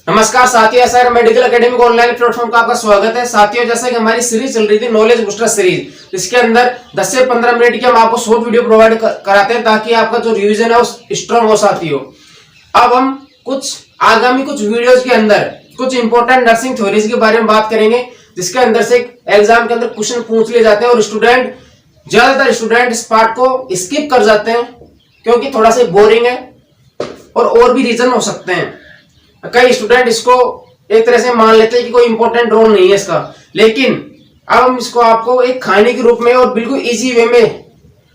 नमस्कार साथियों, SR medical academy online platform का आपका स्वागत है। साथियों, जैसे कि हमारी सीरीज चल रही थी नॉलेज बूस्टर सीरीज, इसके अंदर 10 से 15 मिनट की हम आपको शॉर्ट वीडियो प्रोवाइड कराते हैं ताकि आपका जो रिवीजन है वो स्ट्रांग हो। साथियों, अब हम आगामी कुछ वीडियोस के अंदर कुछ इंपॉर्टेंट नर्सिंग थ्योरीज के बारे में बात करेंगे, जिसके अंदर से एग्जाम के अंदर क्वेश्चन पूछ लिए जाते हैं और ज्यादातर स्टूडेंट इस पार्ट को स्किप कर जाते हैं क्योंकि थोड़ा सा बोरिंग है और भी रीजन हो सकते हैं। कई स्टूडेंट इसको एक तरह से मान लेते हैं कि कोई इंपॉर्टेंट रोल नहीं है इसका, लेकिन अब हम इसको आपको एक खाने के रूप में और बिल्कुल इजी वे में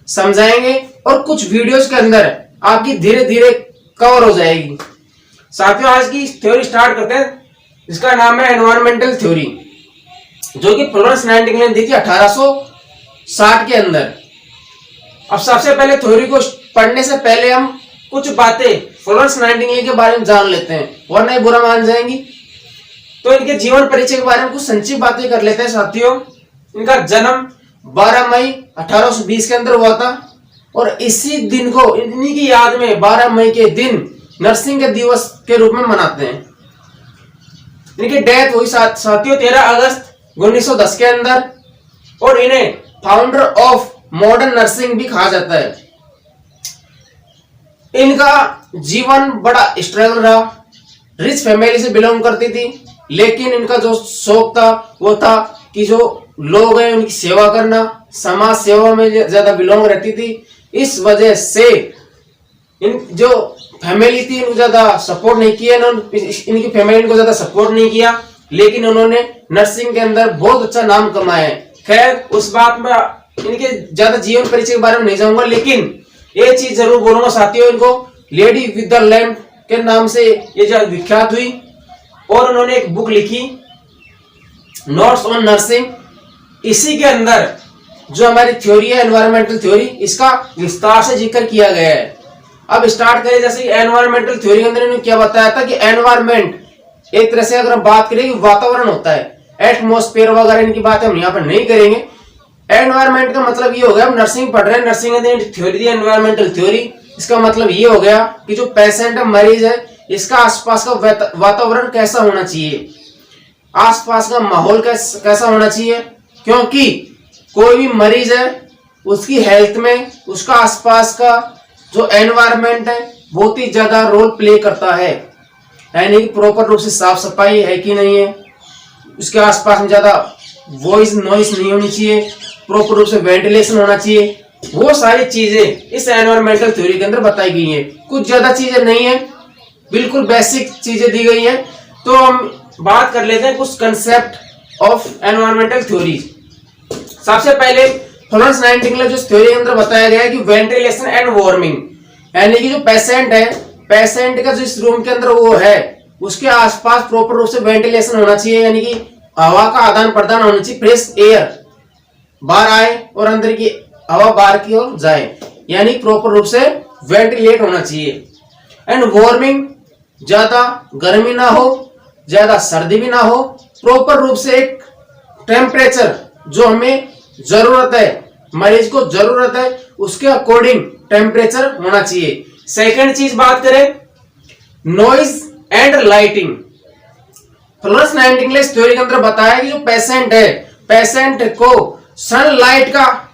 समझाएंगे और कुछ वीडियोस के अंदर आपकी धीरे धीरे कवर हो जाएगी। साथियों, आज की थ्योरी स्टार्ट करते हैं, जिसका नाम है एनवायरमेंटल थ्योरी, जो कि फ्लोरेंस नाइटिंगेल ने दी थी 1860 के अंदर। अब सबसे पहले थ्योरी को पढ़ने से पहले हम कुछ बातें फ्लोरेंस नाइटिंगेल के बारे में जान लेते हैं, वरना बुरा मान जाएंगी। तो इनके जीवन परिचय के बारे में कुछ संक्षिप्त बातें कर लेते हैं। साथियों, इनका जन्म 12 मई 1820 के अंदर हुआ था और इसी दिन को इन्हीं की याद में 12 मई के दिन नर्सिंग के दिवस के रूप में मनाते हैं। इनकी डेथ हुई साथियों 13 अगस्त 1910 के अंदर और इन्हें फाउंडर ऑफ मॉडर्न नर्सिंग भी कहा जाता है। इनका जीवन बड़ा स्ट्रगल रहा। रिच फैमिली से बिलोंग करती थी, लेकिन इनका जो शौक था वो था कि जो लोग हैं उनकी सेवा करना, समाज सेवा में ज्यादा बिलोंग रहती थी। इस वजह से इन जो फैमिली थी इनको ज्यादा सपोर्ट नहीं किया, इनकी फैमिली को ज्यादा सपोर्ट नहीं किया, लेकिन उन्होंने नर्सिंग के अंदर बहुत अच्छा नाम कमाया है। खैर, उस बात में इनके ज्यादा जीवन परिचय के बारे में नहीं जाऊंगा, लेकिन एक चीज जरूर बोलूंगा साथियों, इनको लेडी विद द लैम्प के नाम से ये जो विख्यात हुई और उन्होंने एक बुक लिखी नोट्स ऑन नर्सिंग। इसी के अंदर जो हमारी थ्योरी है एनवायरमेंटल थ्योरी, इसका विस्तार से जिक्र किया गया है। अब स्टार्ट करें, जैसे एनवायरमेंटल थ्योरी के अंदर इन्होंने क्या बताया था कि एनवायरमेंट एक तरह से अगर हम बात करें कि वातावरण होता है, एटमॉस्फेयर वगैरह इनकी बात हम यहाँ पर नहीं करेंगे। एनवायरमेंट का मतलब ये हो गया, हम नर्सिंग पढ़ रहे हैं, नर्सिंग थ्योरी दी एनवायरमेंटल थ्योरी। इसका मतलब ये हो गया कि जो पेशेंट है, मरीज है, इसका आसपास का वातावरण कैसा होना चाहिए, आसपास का माहौल कैसा होना चाहिए, क्योंकि कोई भी मरीज है उसकी हेल्थ में उसका आसपास का जो एनवायरमेंट है बहुत ही ज्यादा रोल प्ले करता है। यानी प्रॉपर रूप से साफ सफाई है कि नहीं है, उसके आसपास में ज्यादा वॉइस नॉइस नहीं होनी चाहिए, प्रॉपर रूप से वेंटिलेशन होना चाहिए। वो सारी चीजें इस एनवायरमेंटल थ्योरी के अंदर बताई गई है। कुछ ज्यादा चीजें नहीं है, बिल्कुल बेसिक चीजें दी गई है। तो हम बात कर लेते हैं कुछ कंसेप्ट ऑफ एनवायरमेंटल थ्योरी। सबसे पहले फ्लोरेंस नाइटिंगेल जो थ्योरी के अंदर बताया गया है कि वेंटिलेशन एंड वार्मिंग, यानी कि जो पेशेंट है, पेशेंट का जो इस रूम के अंदर वो है उसके आसपास प्रॉपर रूप से वेंटिलेशन होना चाहिए, यानी कि हवा का आदान प्रदान होना चाहिए, फ्रेश एयर बाहर आए और अंदर की हवा बाहर की ओर जाए, यानी प्रॉपर रूप से वेंटिलेट होना चाहिए। एंड वार्मिंग, ज्यादा गर्मी ना हो ज्यादा सर्दी भी ना हो, प्रॉपर रूप से एक टेम्परेचर जो हमें जरूरत है, मरीज को जरूरत है, उसके अकॉर्डिंग टेम्परेचर होना चाहिए। सेकंड चीज बात करें noise and lighting. Florence Nightingale theory के अंदर बताया कि जो पेशेंट है, पेशेंट को सनलाइट का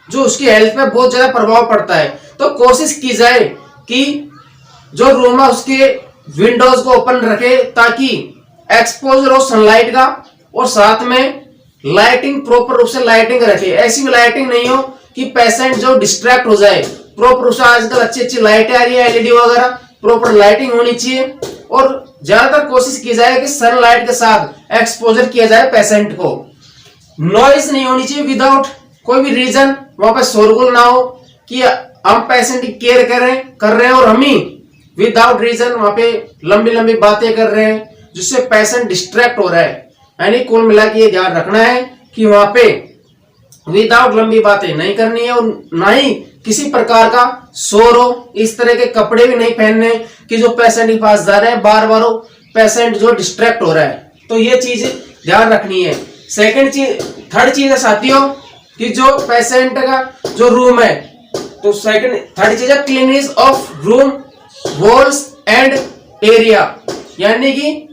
जो उसकी हेल्थ पे बहुत ज्यादा प्रभाव पड़ता है, तो कोशिश की जाए कि जो रूम है उसके विंडोज को ओपन रखे ताकि एक्सपोजर हो सनलाइट का, और साथ में लाइटिंग प्रॉपर रूप से लाइटिंग रखे। ऐसी भी लाइटिंग नहीं हो कि पेशेंट जो डिस्ट्रैक्ट हो जाए। प्रॉपर रूप से आजकल अच्छी अच्छी लाइटें आ रही है, एलईडी वगैरह, प्रॉपर लाइटिंग होनी चाहिए और ज्यादातर कोशिश की जाए कि सनलाइट के साथ एक्सपोजर किया जाए पेशेंट को। नॉइज नहीं होनी चाहिए विदाउट कोई भी रीजन, वहां पे शोरगुल ना हो कि हम पेशेंट की केयर कर रहे हैं और हम ही विदाउट रीजन वहां पे लंबी लंबी बातें कर रहे हैं जिससे पेशेंट डिस्ट्रैक्ट हो रहा है। यानी कुल मिला के ये ध्यान रखना है कि वहां पे विदाउट लंबी बातें नहीं करनी है और ना ही किसी प्रकार का शोर हो। इस तरह के कपड़े भी नहीं पहनने कि जो पेशेंट के पास जा रहे हैं बार बार पेशेंट जो डिस्ट्रैक्ट हो रहा है, तो ये चीज ध्यान रखनी है। थर्ड चीज है साथियों कि जो पेशेंट का जो रूम है, तो थर्ड चीज है cleanness of room, walls and area, यानी कि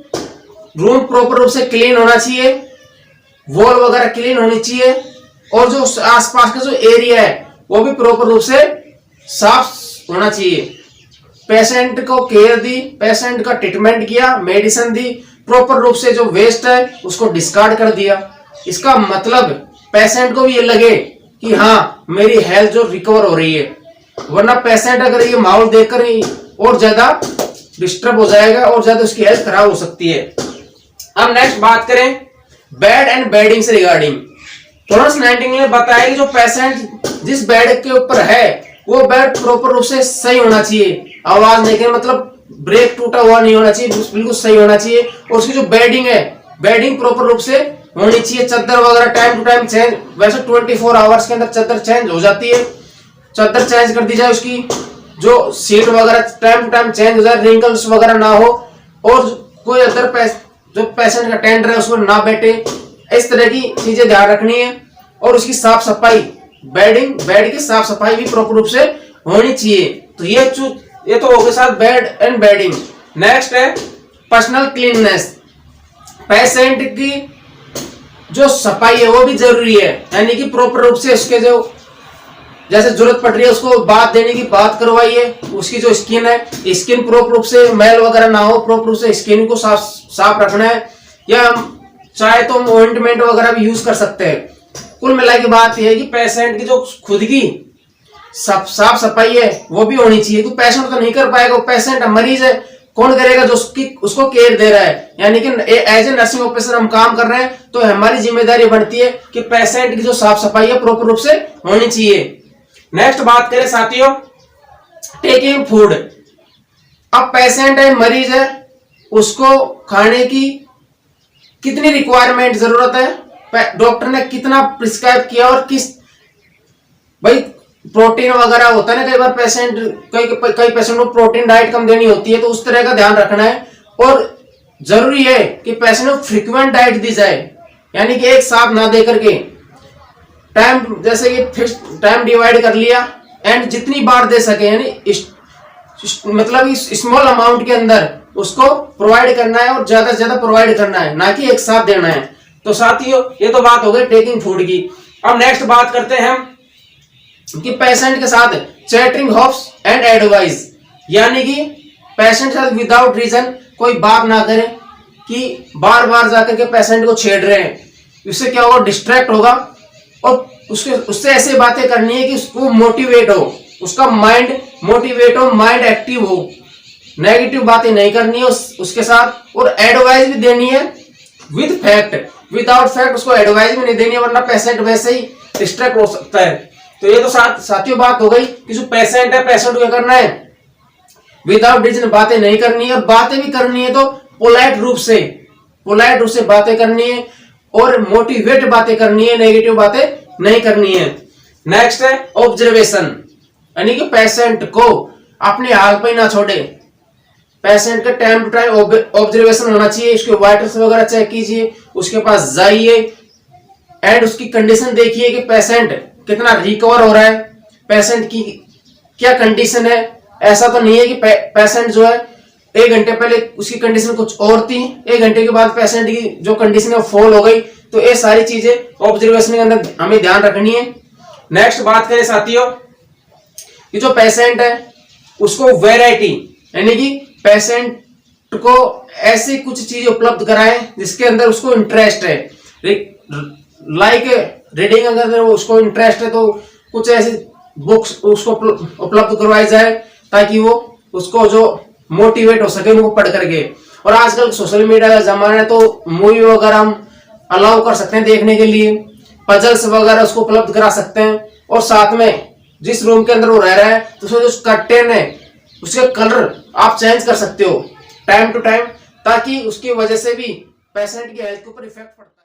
रूम प्रॉपर रूप से क्लीन होना चाहिए, वॉल वगैरह क्लीन होनी चाहिए, और जो आसपास का जो एरिया है वो भी प्रॉपर रूप से साफ होना चाहिए। पेशेंट को केयर दी, पेशेंट का ट्रीटमेंट किया, मेडिसिन दी, प्रॉपर रूप से जो वेस्ट है उसको डिस्कार्ड कर दिया। इसका मतलब पेशेंट को भी ये लगे कि हाँ मेरी हेल्थ जो रिकवर हो रही है, वरना पेशेंट अगर ये माहौल देखकर ही और ज्यादा डिस्टर्ब हो जाएगा और ज्यादा उसकी हेल्थ खराब हो सकती है। अब नेक्स्ट बात करें बेड एंड बेडिंग से रिगार्डिंग। फ्लोरेंस नाइटिंगेल ने बताया कि जो पेशेंट जिस बेड के ऊपर है वो बेड प्रॉपर रूप से सही होना चाहिए, आवाज नहीं के मतलब ब्रेक टूटा हुआ नहीं होना चाहिए, बिल्कुल सही होना चाहिए। और उसकी जो बेडिंग है, बेडिंग प्रॉपर रूप से होनी चाहिए, चादर वगैरह टाइम टू टाइम चेंज, वैसे 24 आवर्स के अंदर चादर चेंज हो जाती है, चादर चेंज कर दी जाए, उसकी जो सीट वगैरह टाइम टू टाइम चेंज हो जाए, रिंकल्स वगैरह ना हो, और कोई अदर जो पेशेंट का टेंडर है उसमें ना बैठे, इस तरह की चीजें ध्यान रखनी है। और उसकी साफ सफाई, बेड की साफ सफाई भी प्रॉपर रूप से होनी चाहिए। तो ये तो हो गए साथ बेड एंड बेडिंग। नेक्स्ट है पर्सनल क्लीननेस। पेशेंट की जो सफाई है वो भी जरूरी है, यानी कि प्रॉपर रूप से उसके जो जैसे जरूरत पड़ रही है उसको बात देने की बात करवाइए। उसकी जो स्किन है, स्किन प्रॉपर रूप से मैल वगैरह ना हो, प्रॉपर रूप से स्किन को साफ रखना है, या चाहे तो ऑइंटमेंट वगैरह भी यूज कर सकते हैं। कुल मिला के बात यह है कि पेशेंट की जो खुद की साफ सफाई है वो भी होनी चाहिए, क्योंकि पेशेंट तो नहीं कर पाएगा, पेशेंट मरीज है, कौन करेगा जो उसको केयर दे रहा है। यानी कि एज ए नर्सिंग ऑफिसर हम काम कर रहे हैं तो हमारी जिम्मेदारी बनती है कि पेशेंट की जो साफ सफाई है प्रॉपर रूप से होनी चाहिए। नेक्स्ट बात करें साथियों टेकिंग फूड। अब पेशेंट है, मरीज है, उसको खाने की कितनी रिक्वायरमेंट जरूरत है, डॉक्टर ने कितना प्रिस्क्राइब किया, और किस भाई प्रोटीन वगैरह होता है ना, कई बार कई पेशेंट को प्रोटीन डाइट कम देनी होती है, तो उस तरह का ध्यान रखना है। और जरूरी है कि पेशेंट को फ्रीक्वेंट डाइट दी जाए, यानी कि एक साथ ना दे करके टाइम, जैसे कि फिक्स टाइम डिवाइड कर लिया, एंड जितनी बार दे सके, यानी मतलब स्मॉल अमाउंट के अंदर उसको प्रोवाइड करना है, और ज्यादा से ज्यादा प्रोवाइड करना है, ना कि एक साथ देना है। तो साथियों ये तो बात हो गई टेकिंग फूड की। अब नेक्स्ट बात करते हैं हम कि पेशेंट के साथ चैटिंग हॉप्स एंड एडवाइस, यानी कि पेशेंट के साथ विदाउट रीजन कोई बात ना करे, कि बार बार जाकर के पेशेंट को छेड़ रहे हैं, इससे क्या होगा, डिस्ट्रैक्ट होगा, और उससे ऐसे बातें करनी है कि उसको मोटिवेट हो, उसका माइंड मोटिवेट हो, माइंड एक्टिव हो, नेगेटिव बातें नहीं करनी है उसके साथ। और एडवाइस भी देनी है विद फैक्ट, विदाउट फैक्ट उसको एडवाइस भी नहीं देनी है, वरना पेशेंट वैसे ही डिस्ट्रैक्ट हो सकता है। तो ये तो साथियों बात हो गई कि जो पेशेंट है, पेशेंट को क्या करना है, विदाउट रीजन बातें नहीं करनी है, और बातें भी करनी है तो पोलाइट रूप से बातें करनी है, और मोटिवेट बातें करनी है, नेगेटिव बातें नहीं करनी है। नेक्स्ट है ऑब्जर्वेशन, यानी कि पेशेंट को अपने हाल पे ना छोड़े, पेशेंट का टाइम टू टाइम ऑब्जर्वेशन होना चाहिए, उसके वाइटल्स वगैरह चेक कीजिए, उसके पास जाइए एंड उसकी कंडीशन देखिए कि पेशेंट कितना रिकवर हो रहा है, पेशेंट की क्या कंडीशन है। ऐसा तो नहीं है कि पेशेंट जो है 1 घंटे पहले उसकी कंडीशन कुछ और थी, 1 घंटे के बाद पेशेंट की जो कंडीशन है फॉल हो गई। तो ये सारी चीजें ऑब्जर्वेशन के अंदर हमें ध्यान रखनी है। नेक्स्ट बात करें साथियों कि जो पेशेंट है उसको वैरायटी, यानी कि पेशेंट को ऐसी कुछ चीजें उपलब्ध कराएं जिसके अंदर उसको इंटरेस्ट है, लाइक रीडिंग, अगर उसको इंटरेस्ट है तो कुछ ऐसी बुक्स उसको उपलब्ध करवाई जाए ताकि वो उसको जो मोटिवेट हो सके उनको पढ़ करके। और आजकल सोशल मीडिया का जमाना है तो मूवी वगैरह हम अलाउ कर सकते हैं देखने के लिए, पजल्स वगैरह उसको उपलब्ध करा सकते हैं। और साथ में जिस रूम के अंदर वो रह रहा है तो उसमें जो कर्टेन है उसके कलर आप चेंज कर सकते हो टाइम टू टाइम, ताकि उसकी वजह से भी पेशेंट की हेल्थ के ऊपर इफेक्ट पड़ता है।